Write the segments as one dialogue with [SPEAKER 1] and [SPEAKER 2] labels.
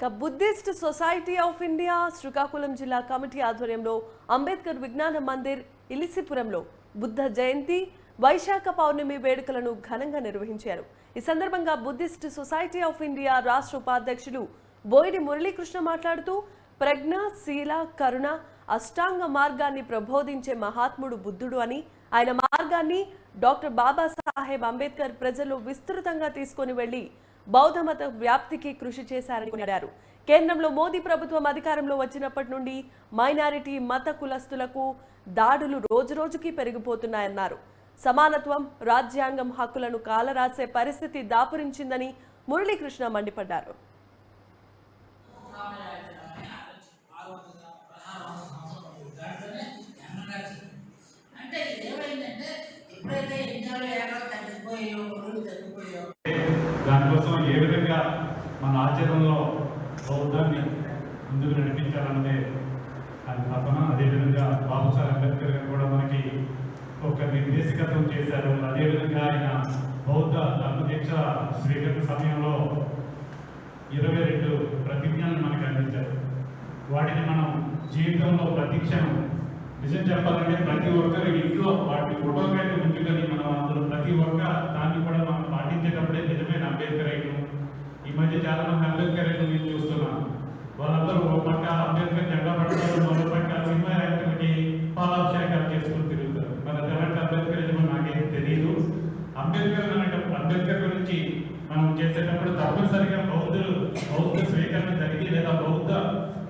[SPEAKER 1] Buddhist society of India Srikakulam జిల్లా committee ఆధ్వర్యంలో అంబేద్కర్ విజ్ఞాన మందిర్ ఇలిసిపురంలో బుద్ధ జయంతి వైశాఖ పౌర్ణమి వేడుకలను ఘనంగా నిర్వహించారు. ఈ సందర్భంగా బుద్ధిస్ట్ సొసైటీ ఆఫ్ ఇండియా రాష్ట్ర ఉపాధ్యక్షులు బోయిడి మురళీకృష్ణ మాట్లాడుతూ ప్రజ్ఞ, శీల, కరుణ, అష్టాంగ మార్గాన్ని ప్రబోధించే మహాత్ముడు బుద్ధుడు అని, ఆయన మార్గాన్ని డాక్టర్ బాబాసాహెబ్ అంబేద్కర్ ప్రజలు విస్తృతంగా తీసుకొని వెళ్లి బౌద్ధ మత వ్యాప్తికి కృషి చేశారని కొనియాడారు. కేంద్రంలో మోదీ ప్రభుత్వం అధికారంలో వచ్చినప్పటి నుండి మైనారిటీ మత కులస్తులకు దాడులు రోజురోజుకి పెరిగిపోతున్నాయన్నారు. సమానత్వం, రాజ్యాంగం హక్కులను కాలరాసే పరిస్థితి దాపురించిందని మురళీకృష్ణ మండిపడ్డారు.
[SPEAKER 2] దానికోసం ఏ విధంగా మన ఆచరణలో బౌద్ధాన్ని ముందుకు నడిపించాలన్నదే అది తపన. అదేవిధంగా బాబాసాహెబ్ అంబేద్కర్ గారు కూడా మనకి ఒక నిర్దేశకత్వం చేశారు. అదేవిధంగా ఆయన బౌద్ధ ధర్మదీక్ష స్వీకరణ సమయంలో 22 ప్రతిజ్ఞలను మనకు అందించారు. వాటిని మనం జీవితంలో ప్రతిక్షణం నిజం చెప్పాలంటే ప్రతి ఒక్కరు ఇంట్లో వాటి ఫోటోగ్రఫీ ఉంచుకొని మనం అందులో ప్రతి ఒక్క దాన్ని కూడా మనం పాటించేటప్పుడే నిజమైన అంబేద్కర్ అయిన. ఈ మధ్య చాలా మంది అంబేద్కర్ అయిన నేను చూస్తున్నాను. వాళ్ళందరూ ఒక పక్క అంబేద్కర్ జెండా పడతారు, మరో పక్క సినిమా యాక్టివిటీ పాలాభిషేకాలు చేసుకుని తిరుగుతారు. మరి ఎలాంటి అంబేద్కర్ అయిన నాకేం తెలియదు. అంబేద్కర్ గురించి మనం చేసేటప్పుడు తప్పనిసరిగా బౌద్ధ స్వీకరణ జరిగి లేదా బౌద్ధ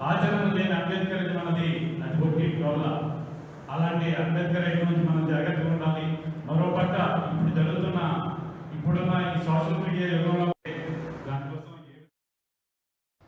[SPEAKER 2] ఆచరణ లేని అంబేద్కర్ మనది అది కొట్టి వల్ల అలాంటి అంబేద్కర్ అయిన నుంచి మనం జాగ్రత్తగా ఉండాలి. మరోపక్క ఇప్పుడున్న ఈ సోషల్ మీడియా యుగంలో